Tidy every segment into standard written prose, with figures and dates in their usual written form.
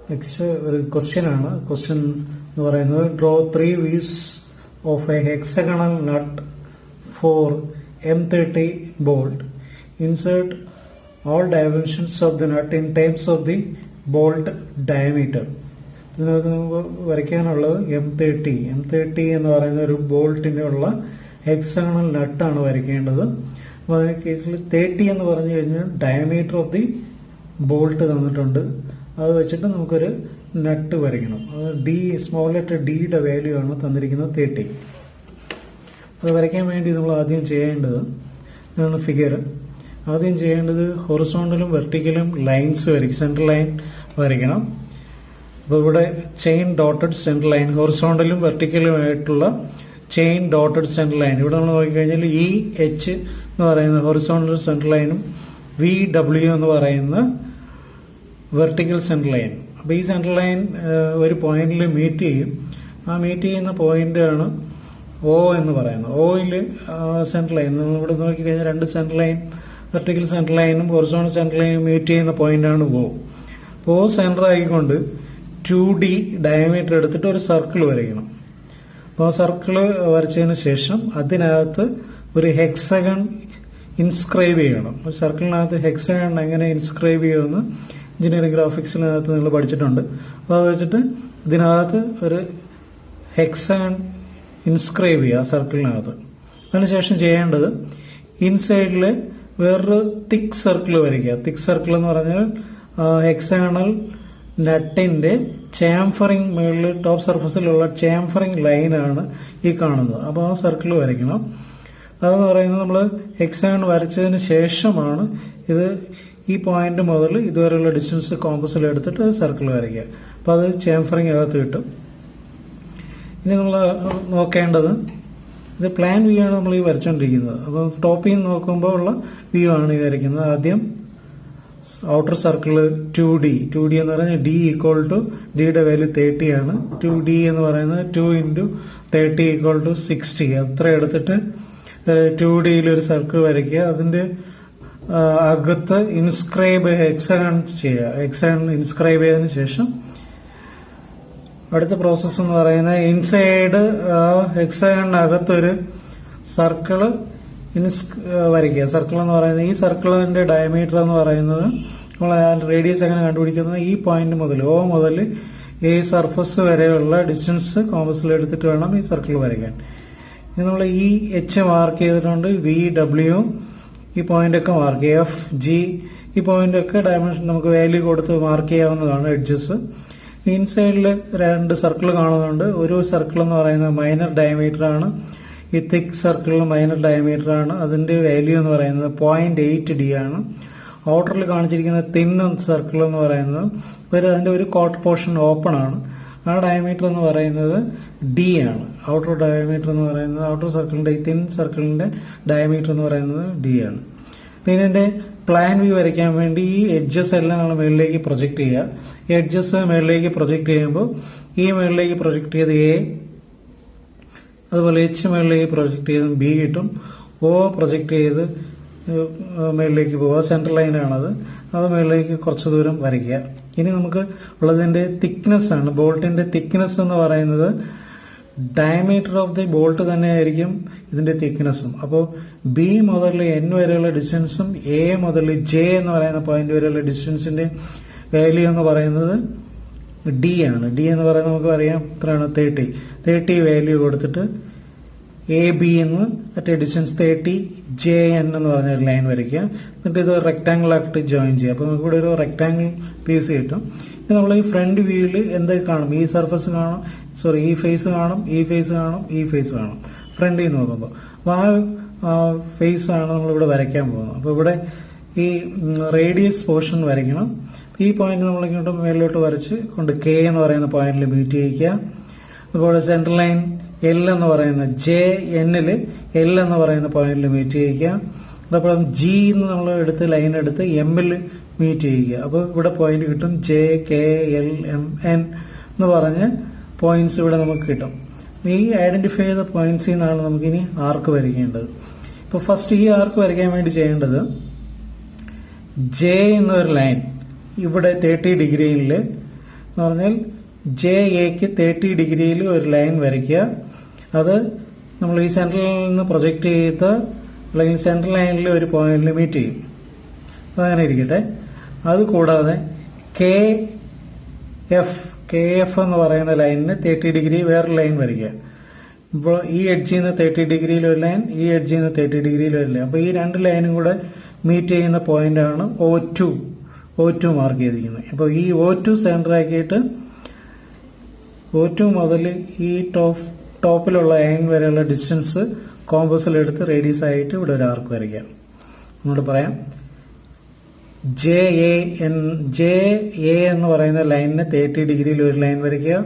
Next ഒരു question ആണ്. Question എന്ന് പറയുന്നത് draw 3 views of a hexagonal nut for M30 bolt. Insert all dimensions of the nut in terms of the bolt diameter. ഇതിനകത്ത് നമുക്ക് വരയ്ക്കാനുള്ളത് M30 എന്ന് പറയുന്ന ഒരു ബോൾട്ടിന്റെ ഉള്ള ഹെക്സഗണൽ നട്ടാണ് വരയ്ക്കേണ്ടത്. അപ്പോൾ അതിന് കേസിൽ 30 എന്ന് പറഞ്ഞു കഴിഞ്ഞാൽ ഡയമീറ്റർ ഓഫ് ദി ബോൾട്ട് തന്നിട്ടുണ്ട്. അത് വെച്ചിട്ട് നമുക്കൊരു നട്ട് വരയ്ക്കണം. അത് സ്മോൾ ലെറ്റർ ഡിയുടെ വാല്യൂ ആണ് തന്നിരിക്കുന്നത് 30. അത് വരയ്ക്കാൻ വേണ്ടി നമ്മൾ ആദ്യം ചെയ്യേണ്ടത് ഇതാണ് ഫിഗർ. ആദ്യം ചെയ്യേണ്ടത് ഹൊറിസോണ്ടലും വെർട്ടിക്കലും ലൈൻസ് വരയ്ക്കും. സെൻട്രൽ ലൈൻ വരയ്ക്കണം. അപ്പോൾ ഇവിടെ ചെയിൻ ഡോട്ടഡ് സെൻട്രൽ ലൈൻ, ഹൊറിസോണ്ടലും വെർട്ടിക്കലുമായിട്ടുള്ള ചെയിൻ ഡോട്ടഡ് സെൻട്രൽ ലൈൻ. ഇവിടെ നമ്മൾ നോക്കിക്കഴിഞ്ഞാൽ EH എന്ന് പറയുന്ന ഹൊറിസോണ്ടൽ സെൻട്രൽ ലൈനും VW എന്ന് പറയുന്ന വെർട്ടിക്കൽ സെൻട്രൽ ലൈൻ. അപ്പോൾ ഈ സെൻട്രൽ ലൈൻ ഒരു പോയിന്റിൽ മീറ്റ് ചെയ്യും. ആ മീറ്റ് ചെയ്യുന്ന പോയിന്റ് ആണ് O എന്ന് പറയുന്നത്. ഓയിൽ സെൻട്രൽ ലൈൻ നമ്മളിവിടെ നോക്കിക്കഴിഞ്ഞാൽ രണ്ട് സെൻട്രൽ ലൈൻ, വെർട്ടിക്കൽ സെൻട്രൽ ലൈനും ഹൊറിസോണ്ടൽ സെൻട്രൽ ലൈനും മീറ്റ് ചെയ്യുന്ന പോയിന്റാണ് O. അപ്പോൾ O സെൻറ്റർ ആയിക്കൊണ്ട് 2D ഡയമീറ്റർ എടുത്തിട്ട് ഒരു സർക്കിൾ വരയ്ക്കണം. അപ്പോൾ സർക്കിള് വരച്ചതിന് ശേഷം അതിനകത്ത് ഒരു ഹെക്സഗൺ ഇൻസ്ക്രൈബ് ചെയ്യണം. ഒരു സർക്കിളിനകത്ത് ഹെക്സഗൺ എങ്ങനെ ഇൻസ്ക്രൈബ് ചെയ്യുമെന്ന് എഞ്ചിനീയറിംഗ് ഗ്രാഫിക്സിനകത്ത് നിങ്ങൾ പഠിച്ചിട്ടുണ്ട്. അപ്പോൾ അത് വെച്ചിട്ട് ഇതിനകത്ത് ഒരു ഹെക്സഗൺ ഇൻസ്ക്രൈബ് ചെയ്യുക സർക്കിളിനകത്ത്. അതിനുശേഷം ചെയ്യേണ്ടത് ഇൻസൈഡിൽ വേറൊരു തിക്ക് സർക്കിൾ വരയ്ക്കുക. തിക്ക് സർക്കിൾ എന്ന് പറഞ്ഞാൽ ഹെക്സാഗണൽ നട്ടിന്റെ ചേംഫറിംഗ് മുകളിൽ ടോപ്പ് സർഫസിലുള്ള ചേംഫറിംഗ് ലൈനാണ് ഈ കാണുന്നത്. അപ്പോൾ ആ സർക്കിൾ വരയ്ക്കണം. അതെന്ന് പറയുന്നത് നമ്മൾ ഹെക്സാഗൺ വരച്ചതിന് ശേഷമാണ് ഇത് ഈ പോയിന്റ് മുതൽ ഇതുവരെയുള്ള ഡിസ്റ്റൻസ് കോമ്പസിൽ എടുത്തിട്ട് സർക്കിൾ വരയ്ക്കുക. അപ്പോൾ അത് ചേംഫറിംഗ് അകത്ത് കിട്ടും. ഇനി നമ്മൾ നോക്കേണ്ടത് ഇത് പ്ലാൻ വ്യൂ ആണ് നമ്മൾ ഈ വരച്ചുകൊണ്ടിരിക്കുന്നത്. അപ്പോൾ ടോപ്പിൽ നിന്ന് നോക്കുമ്പോൾ ഉള്ള വ്യൂ ആണ് ഈ വരയ്ക്കുന്നത്. ആദ്യം ഔട്ടർ സർക്കിള് 2D എന്ന് പറഞ്ഞാൽ D ഈക്വൽ ടു ഡിയുടെ വാല്യൂ 30 ആണ്. 2D എന്ന് പറയുന്നത് 2 × 30 ഈക്വൽ ടു 60. അത്ര എടുത്തിട്ട് 2Dയിൽ ഒരു സർക്കിൾ വരയ്ക്കുക. അതിന്റെ അകത്ത് ഇൻസ്ക്രൈബ് ഹെക്സഗൺ ചെയ്യുക. ഹെക്സഗൺ ഇൻസ്ക്രൈബ് ചെയ്തതിനു ശേഷം അടുത്ത പ്രോസസ് എന്ന് പറയുന്നത് ഇൻസൈഡ് ഹെക്സഗണിനകത്തൊരു സർക്കിള് വരയ്ക്കുക. സർക്കിൾ എന്ന് പറയുന്നത് ഈ സർക്കിളിന്റെ ഡയമീറ്റർ എന്ന് പറയുന്നത് നമ്മൾ റേഡിയസ് എങ്ങനെ കണ്ടുപിടിക്കുന്നത് ഈ പോയിന്റ് മുതൽ O മുതൽ ഈ സർഫസ് വരെയുള്ള ഡിസ്റ്റൻസ് കോമ്പസിൽ എടുത്തിട്ട് വേണം ഈ സർക്കിൾ വരയ്ക്കാൻ. ഇനി നമ്മൾ EH മാർക്ക് ചെയ്തിട്ടുണ്ട്. VW ഈ പോയിന്റ് ഒക്കെ മാർക്ക് ചെയ്യുക. FG ഈ പോയിന്റ് ഒക്കെ ഡയമെൻഷൻ നമുക്ക് വാല്യൂ കൊടുത്ത് മാർക്ക് ചെയ്യാവുന്നതാണ്. എഡ്ജസ് ഇൻസൈഡിൽ രണ്ട് സർക്കിൾ കാണുന്നുണ്ട്. ഒരു സർക്കിൾ എന്ന് പറയുന്നത് മൈനർ ഡയമീറ്റർ ആണ്. ഈ തിക്ക് സർക്കിളിന് മൈനർ ഡയമീറ്റർ ആണ്. അതിന്റെ വാല്യൂ എന്ന് പറയുന്നത് 0.8D ആണ്. ഔട്ടറിൽ കാണിച്ചിരിക്കുന്ന തിൻ സർക്കിൾ എന്ന് പറയുന്നത് അതിന്റെ ഒരു കോട്ട് പോർഷൻ ഓപ്പൺ ആണ്. ആ ഡയമീറ്റർ എന്ന് പറയുന്നത് D ആണ്. ഔട്ടർ ഡയമീറ്റർ എന്ന് പറയുന്നത് ഔട്ടർ സർക്കിളിന്റെ ഈ തിൻ സർക്കിളിന്റെ ഡയമീറ്റർ എന്ന് പറയുന്നത് D ആണ്. പിന്നെ ഇതിന്റെ പ്ലാൻ വ്യൂ വരയ്ക്കാൻ വേണ്ടി ഈ എഡ്ജസ് എല്ലാം നമ്മൾ മുകളിലേക്ക് പ്രൊജക്ട് ചെയ്യുക. ഈ എഡ്ജസ് മുകളിലേക്ക് പ്രൊജക്ട് ചെയ്യുമ്പോൾ ഈ മുകളിലേക്ക് പ്രൊജക്ട് ചെയ്ത് A, അതുപോലെ H മുകളിലേക്ക് പ്രൊജക്ട് ചെയ്ത് B കിട്ടും. O പ്രൊജക്ട് ചെയ്ത് മുകളിലേക്ക് പോവുക. സെൻട്രൽ ലൈനാണത്. അത് മുകളിലേക്ക് കുറച്ച് ദൂരം വരയ്ക്കുക. ഇനി നമുക്ക് ഉള്ളതിന്റെ തിക്നെസ് ആണ്. ബോൾട്ടിന്റെ തിക്നെസ് എന്ന് പറയുന്നത് ഡയമീറ്റർ ഓഫ് ദി ബോൾട്ട് തന്നെയായിരിക്കും ഇതിന്റെ തിക്നെസ്സും. അപ്പോൾ B മുതൽ N വരെയുള്ള ഡിസ്റ്റൻസും A മുതൽ J എന്ന് പറയുന്ന പോയിന്റ് വരെയുള്ള ഡിസ്റ്റൻസിന്റെ വാല്യൂ എന്ന് പറയുന്നത് D ആണ്. D എന്ന് പറയുന്നത് നമുക്ക് അറിയാം എത്രയാണ് 30 വാല്യൂ കൊടുത്തിട്ട് AB എന്ന് മറ്റേ ഡിസ്റ്റൻസ് 30 JN എന്ന് പറഞ്ഞ ഒരു ലൈൻ വരയ്ക്കുക. എന്നിട്ട് ഇത് റെക്ടാംഗിൾ ആയിട്ട് ജോയിൻ ചെയ്യുക. അപ്പോൾ നമുക്ക് ഇവിടെ ഒരു റെക്ടാംഗിൾ പീസ് കിട്ടും. ഇനി നമ്മൾ ഈ ഫ്രണ്ട് വ്യൂവിൽ എന്തൊക്കെ കാണും? ഈ സർഫസ് കാണും, ഈ ഫേസ് കാണും, ഈ ഫേസ് കാണും, ഈ ഫേസ് കാണും ഫ്രണ്ടിൽ നിന്ന് നോക്കുമ്പോൾ. അപ്പോൾ ആ ഫേസ് ആണ് നമ്മളിവിടെ വരയ്ക്കാൻ പോകുന്നത്. അപ്പോൾ ഇവിടെ ഈ റേഡിയസ് പോർഷൻ വരയ്ക്കണം. ഈ പോയിന്റ് നമ്മൾ ഇങ്ങോട്ട് മേളിലോട്ട് വരച്ച് കൊണ്ട് K എന്ന് പറയുന്ന പോയിന്റിൽ മീറ്റ് ചെയ്യിക്കുക. അതുപോലെ സെൻട്രൽ ലൈൻ L എന്ന് പറയുന്ന JN-ൽ L എന്ന് പറയുന്ന പോയിന്റിൽ മീറ്റ് ചെയ്യിക്കുക. അതപ്പോൾ G എന്ന് നമ്മൾ എടുത്ത് ലൈൻ എടുത്ത് M-ൽ മീറ്റ് ചെയ്യുക. അപ്പോൾ ഇവിടെ പോയിന്റ് കിട്ടും. JKLMN എന്ന് പറഞ്ഞ് പോയിന്റ്സ് ഇവിടെ നമുക്ക് കിട്ടും. ഈ ഐഡന്റിഫൈ ചെയ്ത പോയിന്റ്സിൽ നിന്നാണ് നമുക്കിനി ആർക്ക് വരയ്ക്കേണ്ടത്. ഇപ്പോൾ ഫസ്റ്റ് ഈ ആർക്ക് വരയ്ക്കാൻ വേണ്ടി ചെയ്യേണ്ടത് J എന്നൊരു ലൈൻ ഇവിടെ 30 ഡിഗ്രിയിൽ എന്ന് പറഞ്ഞാൽ JAക്ക് 30 ഡിഗ്രിയിൽ ഒരു ലൈൻ വരയ്ക്കുക. അത് നമ്മൾ ഈ സെൻട്രലിൽ നിന്ന് പ്രൊജക്റ്റ് ചെയ്ത അല്ലെങ്കിൽ സെൻട്രൽ ലൈനിൽ ഒരു പോയിന്റിൽ മീറ്റ് ചെയ്യും. അതങ്ങനെ ഇരിക്കട്ടെ. അതുകൂടാതെ KF എന്ന് പറയുന്ന ലൈനിന് 30 ഡിഗ്രി വേറൊരു ലൈൻ വരയ്ക്കുക. ഇപ്പോൾ ഈ എഡ്ജിൽ നിന്ന് 30 ഡിഗ്രിയിൽ ഒരു ലൈൻ, ഈ എഡ്ജിൽ നിന്ന് 30 ഡിഗ്രിയിൽ ഒരു ലൈൻ. അപ്പോൾ ഈ രണ്ട് ലൈനും കൂടെ മീറ്റ് ചെയ്യുന്ന പോയിന്റാണ് O2 മാർക്ക് ചെയ്തിരിക്കുന്നത്. അപ്പോൾ ഈ O2 സെന്റർ ആക്കിയിട്ട് O2 മുതൽ ഈ ടോപ്പിലുള്ള ലൈൻ വരെയുള്ള ഡിസ്റ്റൻസ് കോമ്പസിലെടുത്ത് റേഡിയസ് ആയിട്ട് ഇവിടെ ഒരു ആർക്ക് വരയ്ക്കാം. അങ്ങോട്ട് പറയാം. JA എന്ന് പറയുന്ന ലൈനിന് 30 ഡിഗ്രിയിൽ ഒരു ലൈൻ വരയ്ക്കുക.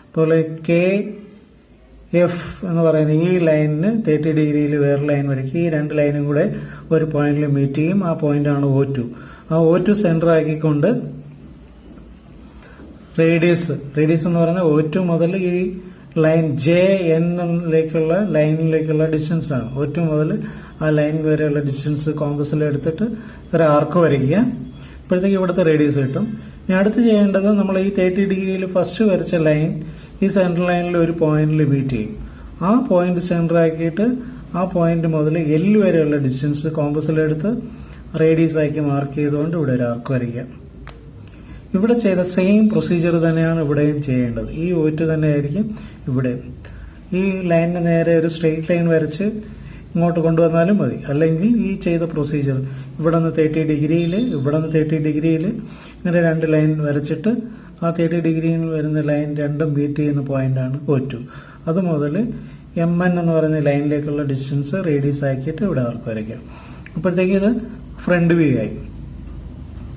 അതുപോലെ KF എന്ന് പറയുന്ന ഈ ലൈനിന് 30 ഡിഗ്രിയിൽ വേറെ ലൈൻ വരയ്ക്കുക. ഈ രണ്ട് ലൈനും കൂടെ ഒരു പോയിന്റിൽ മീറ്റ് ചെയ്യും. ആ പോയിന്റാണ് O2. ആ O2 സെന്റർ ആക്കിക്കൊണ്ട് റേഡിയസ് എന്ന് പറയുന്നത് O2 മുതൽ ഈ ലൈൻ ലൈനിലേക്കുള്ള ഡിസ്റ്റൻസ് ആണ്. O2 മുതൽ ആ ലൈൻ വരെയുള്ള ഡിസ്റ്റൻസ് കോമ്പസിൽ എടുത്തിട്ട് ഒരു ആർക്ക് വരയ്ക്കുക. അപ്പോഴത്തേക്ക് ഇവിടുത്തെ റേഡിയസ് കിട്ടും. ഇനി അടുത്ത് ചെയ്യേണ്ടത് നമ്മൾ ഈ 30 ഡിഗ്രിയിൽ ഫസ്റ്റ് വരച്ച ലൈൻ ഈ സെൻട്രൽ ലൈനിൽ ഒരു പോയിന്റിൽ മീറ്റ് ചെയ്യും. ആ പോയിന്റ് സെന്റർ ആക്കിയിട്ട് ആ പോയിന്റ് മുതൽ L വരെയുള്ള ഡിസ്റ്റൻസ് കോമ്പസിലെടുത്ത് റേഡിയസ് ആക്കി മാർക്ക് ചെയ്തുകൊണ്ട് ഇവിടെ ഒരു ആർക്ക് വരയ്ക്കുക. ഇവിടെ ചെയ്ത സെയിം പ്രൊസീജിയർ തന്നെയാണ് ഇവിടെയും ചെയ്യേണ്ടത്. ഈ O2 തന്നെയായിരിക്കും ഇവിടെ. ഈ ലൈനിന് നേരെ ഒരു സ്ട്രെയിറ്റ് ലൈൻ വരച്ച് ഇങ്ങോട്ട് കൊണ്ടുവന്നാലും മതി. അല്ലെങ്കിൽ ഈ ചെയ്ത പ്രൊസീജിയർ ഇവിടെ നിന്ന് 30 ഡിഗ്രിയിൽ ഇങ്ങനെ രണ്ട് ലൈൻ വരച്ചിട്ട് ആ 30 ഡിഗ്രിയിൽ വരുന്ന ലൈൻ രണ്ടും മീറ്റ് ചെയ്യുന്ന പോയിന്റാണ് O2. അത് മുതൽ MN എന്ന് പറയുന്ന ലൈനിലേക്കുള്ള ഡിസ്റ്റൻസ് റേഡിയസ് ആക്കിയിട്ട് ഇവിടെ ആർക്ക് വരയ്ക്കാം. അപ്പോഴത്തേക്ക് ഇത് ഫ്രണ്ട് വ്യൂ ആയി.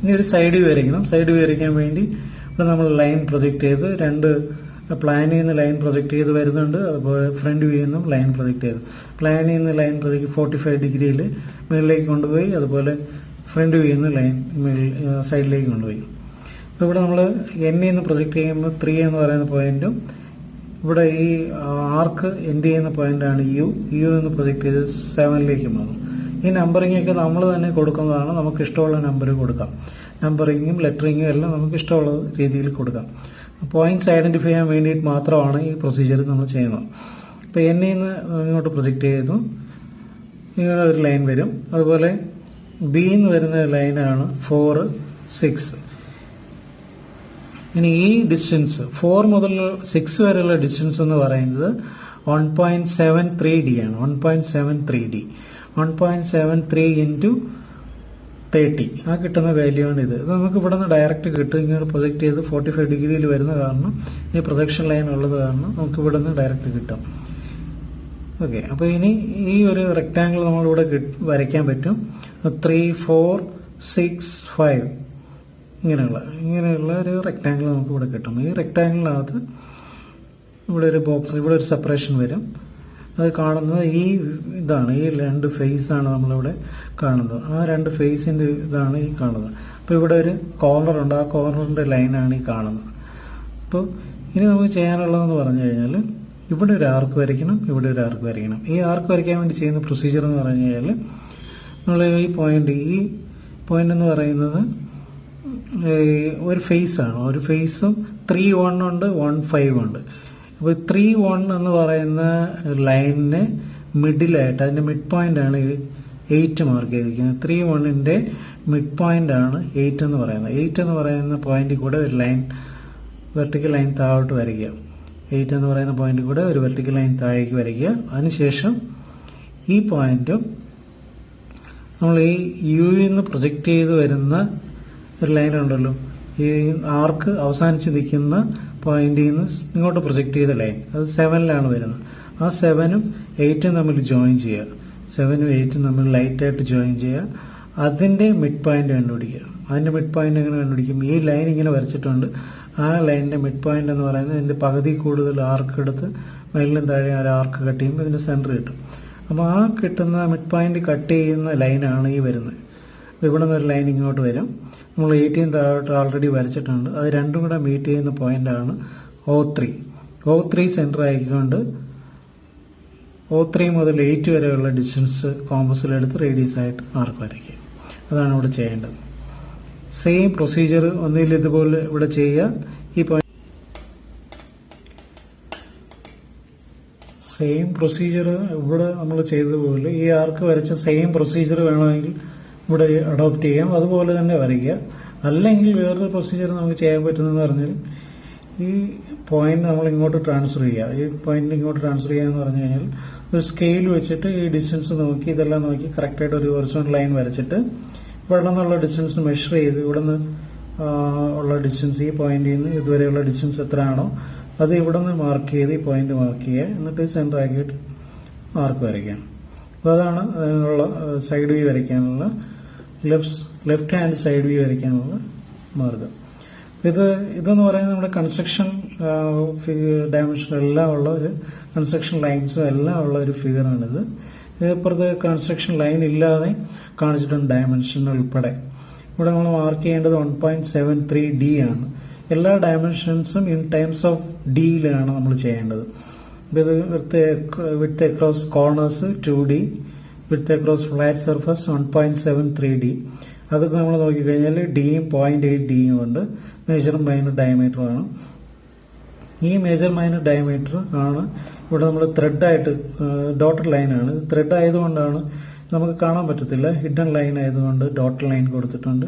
ഇനി ഒരു സൈഡ് വ്യൂ വരയ്ക്കണം. സൈഡ് വ്യൂ വരയ്ക്കാൻ വേണ്ടി ഇവിടെ നമ്മൾ ലൈൻ പ്രൊജക്ട് ചെയ്ത് രണ്ട് പ്ലാനിൽ നിന്ന് ലൈൻ പ്രൊജക്ട് ചെയ്ത് വരുന്നുണ്ട്. അതുപോലെ ഫ്രണ്ട് വ്യൂ നിന്നും ലൈൻ പ്രൊജക്ട് ചെയ്തു. പ്ലാനിൽ നിന്ന് ലൈൻ പ്രൊജക്ട് 45 ഡിഗ്രിയിൽ മുകളിലേക്ക് കൊണ്ടുപോയി. അതുപോലെ ഫ്രണ്ട് വ്യൂ നിന്ന് ലൈൻ സൈഡിലേക്ക് കൊണ്ടുപോയി. അപ്പോൾ ഇവിടെ നമ്മൾ N നിന്ന് പ്രൊജക്ട് ചെയ്യുമ്പോൾ 3 എന്ന് പറയുന്ന പോയിന്റും ഇവിടെ ഈ ആർക്ക് എൻഡ് ചെയ്യുന്ന പോയിന്റാണ് U എന്ന് പ്രൊജക്ട് ചെയ്ത് 7ലേക്ക് വന്നു. ഈ നമ്പറിംഗ് ഒക്കെ നമ്മൾ തന്നെ കൊടുക്കുന്നതാണ്. നമുക്ക് ഇഷ്ടമുള്ള നമ്പർ കൊടുക്കാം. നമ്പറിങ്ങും ലെറ്ററിങ്ങും എല്ലാം നമുക്ക് ഇഷ്ടമുള്ള രീതിയിൽ കൊടുക്കാം. പോയിന്റ്സ് ഐഡന്റിഫൈ ചെയ്യാൻ വേണ്ടിയിട്ട് മാത്രമാണ് ഈ പ്രൊസീജിയർ നമ്മൾ ചെയ്യുന്നത്. ഇപ്പോൾ N നിന്ന് ഇങ്ങോട്ട് പ്രൊജക്ട് ചെയ്തു. ഇങ്ങനെ ഒരു ലൈൻ വരും. അതുപോലെ B എന്ന് വരുന്ന ലൈനാണ് 4, 6. ഇനി ഈ ഡിസ്റ്റൻസ് 4 മുതൽ 6 വരെയുള്ള ഡിസ്റ്റൻസ് എന്ന് പറയുന്നത് 1.73D ആണ്. 1.73 into 30 ആ കിട്ടുന്ന വാല്യൂ ആണ് ഇത്. നമുക്ക് ഇവിടെ നിന്ന് ഡയറക്റ്റ് കിട്ടും. ഇങ്ങനെ പ്രൊജക്ട് ചെയ്ത് 45 ഡിഗ്രിയിൽ വരുന്ന കാരണം ഈ പ്രൊജക്ഷൻ ലൈൻ ഉള്ളത് കാരണം നമുക്ക് ഇവിടെ നിന്ന് ഡയറക്റ്റ് കിട്ടും. ഓക്കെ. അപ്പോൾ ഇനി ഈ ഒരു റെക്ടാങ്കിൾ നമ്മളിവിടെ വരയ്ക്കാൻ പറ്റും. 3, 4, 6, 5 ഇങ്ങനെയുള്ള ഒരു റെക്ടാങ്കിൾ നമുക്ക് ഇവിടെ കിട്ടും. ഈ റെക്ടാങ്കിളിനകത്ത് ഇവിടെ ഒരു ബോക്സ്, ഇവിടെ ഒരു സെപ്പറേഷൻ വരും. അത് കാണുന്നത് ഇതാണ്. ഈ രണ്ട് ഫേസ് ആണ് നമ്മളിവിടെ കാണുന്നത്. ആ രണ്ട് ഫേസിന്റെ ഇതാണ് ഈ കാണുന്നത്. അപ്പോൾ ഇവിടെ ഒരു കോർണർ ഉണ്ട്. ആ കോർണറിന്റെ ലൈനാണ് ഈ കാണുന്നത്. അപ്പോൾ ഇനി നമുക്ക് ചെയ്യാനുള്ളതെന്ന് പറഞ്ഞു കഴിഞ്ഞാൽ ഇവിടെ ഒരു ആർക്ക് വരയ്ക്കണം, ഇവിടെ ഒരു ആർക്ക് വരയ്ക്കണം. ഈ ആർക്ക് വരയ്ക്കാൻ വേണ്ടി ചെയ്യുന്ന പ്രൊസീജിയർ എന്ന് പറഞ്ഞു കഴിഞ്ഞാൽ നമ്മൾ ഈ പോയിന്റ് എന്ന് പറയുന്നത് ഒരു ഫേസ് ആണ്. ഒരു ഫേസും 3-1 ഉണ്ട്, 1-5 ഉണ്ട്. അപ്പോൾ 3-1 എന്ന് പറയുന്ന ലൈനിന് മിഡിലായിട്ട് അതിന്റെ മിഡ് പോയിന്റ് ആണ് 8 മാർക്ക് ചെയ്തിരിക്കുന്നത്. 3-1ന്റെ മിഡ് പോയിന്റ് ആണ് 8 എന്ന് പറയുന്നത്. 8 എന്ന് പറയുന്ന പോയിന്റിൽ കൂടെ ഒരു ലൈൻ, വെർട്ടിക്കൽ ലൈൻ താഴോട്ട് വരയ്ക്കുക. 8 എന്ന് പറയുന്ന പോയിന്റിൽ കൂടെ ഒരു വെർട്ടിക്കൽ ലൈൻ താഴേക്ക് വരയ്ക്കുക. അതിനുശേഷം ഈ പോയിന്റും നമ്മൾ ഈ യുവിൽ നിന്ന് പ്രൊജക്ട് ചെയ്ത് വരുന്ന ഒരു ലൈൻ ഉണ്ടല്ലോ, ഈ ആർക്ക് അവസാനിച്ച് നിൽക്കുന്ന പോയിന്റിൽ നിന്ന് ഇങ്ങോട്ട് പ്രൊജക്ട് ചെയ്ത ലൈൻ, അത് 7ലാണ് വരുന്നത്. ആ 7ഉം 8ഉം തമ്മിൽ ജോയിൻ ചെയ്യുക. 7ഉം 8ഉം തമ്മിൽ ലൈറ്റായിട്ട് ജോയിൻ ചെയ്യുക. അതിന്റെ മിഡ് പോയിന്റ് കണ്ടുപിടിക്കുക. അതിന്റെ മിഡ് പോയിന്റ് എങ്ങനെ കണ്ടുപിടിക്കും? ഈ ലൈൻ ഇങ്ങനെ വരച്ചിട്ടുണ്ട്. ആ ലൈനിന്റെ മിഡ് പോയിന്റ് എന്ന് പറയുന്നത് ഇതിന്റെ പകുതി കൂടുതൽ ആർക്ക് എടുത്ത് മേലിലും താഴെ ഒരു ആർക്ക് കട്ട് ചെയ്യുമ്പോൾ ഇതിന്റെ സെന്റർ കിട്ടും. അപ്പോൾ ആ കിട്ടുന്ന മിഡ് പോയിന്റ് കട്ട് ചെയ്യുന്ന ലൈനാണ് ഈ വരുന്നത്. ഇവിടെ നിന്ന് ഒരു ലൈൻ ഇങ്ങോട്ട് വരും. നമ്മൾ 18 താഴോട്ട് ഓൾറെഡി വരച്ചിട്ടുണ്ട്. അത് രണ്ടും കൂടെ മീറ്റ് ചെയ്യുന്ന പോയിന്റാണ് O3. O3 സെന്റർ ആയിക്കൊണ്ട് O3 മുതൽ 8 വരെയുള്ള ഡിസ്റ്റൻസ് കോമ്പസിലെടുത്ത് റേഡിയസ് ആയിട്ട് ആർക്ക് വരയ്ക്കുക. അതാണ് ഇവിടെ ചെയ്യേണ്ടത്. സെയിം പ്രൊസീജിയർ ഒന്നിൽ ഇതുപോലെ ഇവിടെ ചെയ്യുക. ഈ പോയിന്റ് സെയിം പ്രൊസീജിയർ ഇവിടെ നമ്മൾ ചെയ്തതുപോലെ ഈ ആർക്ക് വരച്ച സെയിം പ്രൊസീജിയർ വേണമെങ്കിൽ ഇവിടെ അഡോപ്റ്റ് ചെയ്യാം, അതുപോലെ തന്നെ വരയ്ക്കുക. അല്ലെങ്കിൽ വേറൊരു പ്രൊസീജിയർ നമുക്ക് ചെയ്യാൻ പറ്റുന്നതെന്ന് പറഞ്ഞാൽ ഈ പോയിന്റ് നമ്മൾ ഇങ്ങോട്ട് ട്രാൻസ്ഫർ ചെയ്യുക. ഈ പോയിന്റ് ഇങ്ങോട്ട് ട്രാൻസ്ഫർ ചെയ്യുക എന്ന് പറഞ്ഞു കഴിഞ്ഞാൽ ഒരു സ്കെയിൽ വെച്ചിട്ട് ഈ ഡിസ്റ്റൻസ് നോക്കി ഇതെല്ലാം നോക്കി കറക്റ്റായിട്ട് ഒരു ഹൊറിസോണ്ടൽ ലൈൻ വരച്ചിട്ട് ഇവിടെ നിന്നുള്ള ഡിസ്റ്റൻസ് മെഷർ ചെയ്ത് ഇവിടെ നിന്ന് ഉള്ള ഡിസ്റ്റൻസ് ഈ പോയിന്റിൽ നിന്ന് ഇതുവരെയുള്ള ഡിസ്റ്റൻസ് എത്രയാണോ അത് ഇവിടെ നിന്ന് മാർക്ക് ചെയ്ത് ഈ പോയിന്റ് മാർക്ക് ചെയ്യുക, എന്നിട്ട് സെൻറ്റർ ആക്കിയിട്ട് മാർക്ക് വരയ്ക്കാം. അപ്പോൾ അതാണ് അതിനുള്ള സൈഡ് വ്യൂ വരയ്ക്കാനുള്ള ലെഫ്റ്റ് ഹാൻഡ് സൈഡ് വ്യൂ വരയ്ക്കാനുള്ള മാർഗം. ഇതെന്ന് പറയുന്നത് നമ്മുടെ കൺസ്ട്രക്ഷൻ ഡയമെൻഷൻ എല്ലാം ഉള്ള ഒരു കൺസ്ട്രക്ഷൻ ലൈൻസും എല്ലാം ഉള്ള ഒരു ഫിഗറാണിത്. ഇപ്പുറത്ത് കൺസ്ട്രക്ഷൻ ലൈൻ ഇല്ലാതെ കാണിച്ചിട്ടുണ്ട് ഡയമെൻഷൻ ഉൾപ്പെടെ. ഇവിടെ നമ്മൾ മാർക്ക് ചെയ്യേണ്ടത് 1.73D ആണ്. എല്ലാ ഡയമെൻഷൻസും ഇൻ ടൈംസ് ഓഫ് ഡിയിലാണ് നമ്മൾ ചെയ്യേണ്ടത്. ഇത് width across corners 2D, width across flat surface 1.73D. അതൊക്കെ നമ്മൾ നോക്കിക്കഴിഞ്ഞാൽ ഡിയും 0.8Dയും ഉണ്ട്. മേജറും മൈനർ ഡയമീറ്ററും ആണ്. ഈ മേജർ മൈനർ ഡയമീറ്റർ ആണ് ഇവിടെ നമ്മൾ ത്രെഡായിട്ട് ഡോട്ടഡ് ലൈനാണ്. ത്രെഡ് ആയതുകൊണ്ടാണ് നമുക്ക് കാണാൻ പറ്റത്തില്ല. ഹിഡൻ ലൈൻ ആയതുകൊണ്ട് ഡോട്ടഡ് ലൈൻ കൊടുത്തിട്ടുണ്ട്,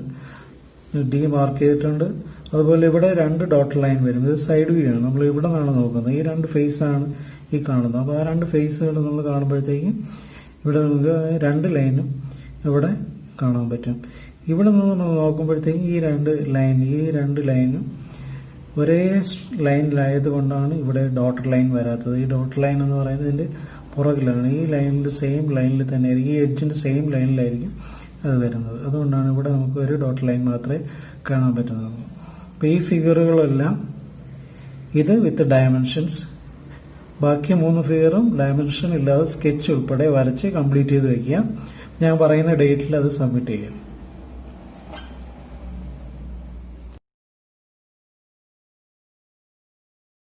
ഡി മാർക്ക് ചെയ്തിട്ടുണ്ട്. അതുപോലെ ഇവിടെ 2 ഡോട്ടഡ് ലൈൻ വരും. ഇത് സൈഡ് വ്യൂ ആണ്, നമ്മൾ ഇവിടെ നിന്നാണ് നോക്കുന്നത്. ഈ 2 ഫേസ് ആണ് ഈ കാണുന്നത്. അപ്പോൾ ആ 2 ഫേസുകൾ നമ്മൾ കാണുമ്പോഴത്തേക്കും ഇവിടെ നമുക്ക് 2 ലൈനും ഇവിടെ കാണാൻ പറ്റും. ഇവിടെ നിന്ന് നമ്മൾ നോക്കുമ്പോഴത്തേക്കും ഈ 2 ലൈനും ഒരേ ലൈനിലായത് കൊണ്ടാണ് ഇവിടെ ഡോട്ടഡ് ലൈൻ വരാത്തത്. ഈ ഡോട്ടഡ് ലൈൻ എന്ന് പറയുന്നത് ഇതിന്റെ പുറകിലാണ്. ഈ ലൈനിന്റെ സെയിം ലൈനിൽ തന്നെ ആയിരിക്കും, ഈ എഡ്ജിന്റെ സെയിം ലൈനിലായിരിക്കും അത് വരുന്നത്. അതുകൊണ്ടാണ് ഇവിടെ നമുക്ക് ഒരു ഡോട്ടഡ് ലൈൻ മാത്രമേ കാണാൻ പറ്റുന്നത്. അപ്പോൾ ഈ ഫിഗറുകളെല്ലാം ഇത് വിത്ത് ഡയമെൻഷൻസ്, ബാക്കി 3 ഫിഗറും ഡയമെൻഷൻ ഇല്ലാതെ സ്കെച്ച് ഉൾപ്പെടെ വരച്ച് കംപ്ലീറ്റ് ചെയ്ത് വയ്ക്കുക. ഞാൻ പറയുന്ന ഡേറ്റിൽ അത് സബ്മിറ്റ് ചെയ്യാം.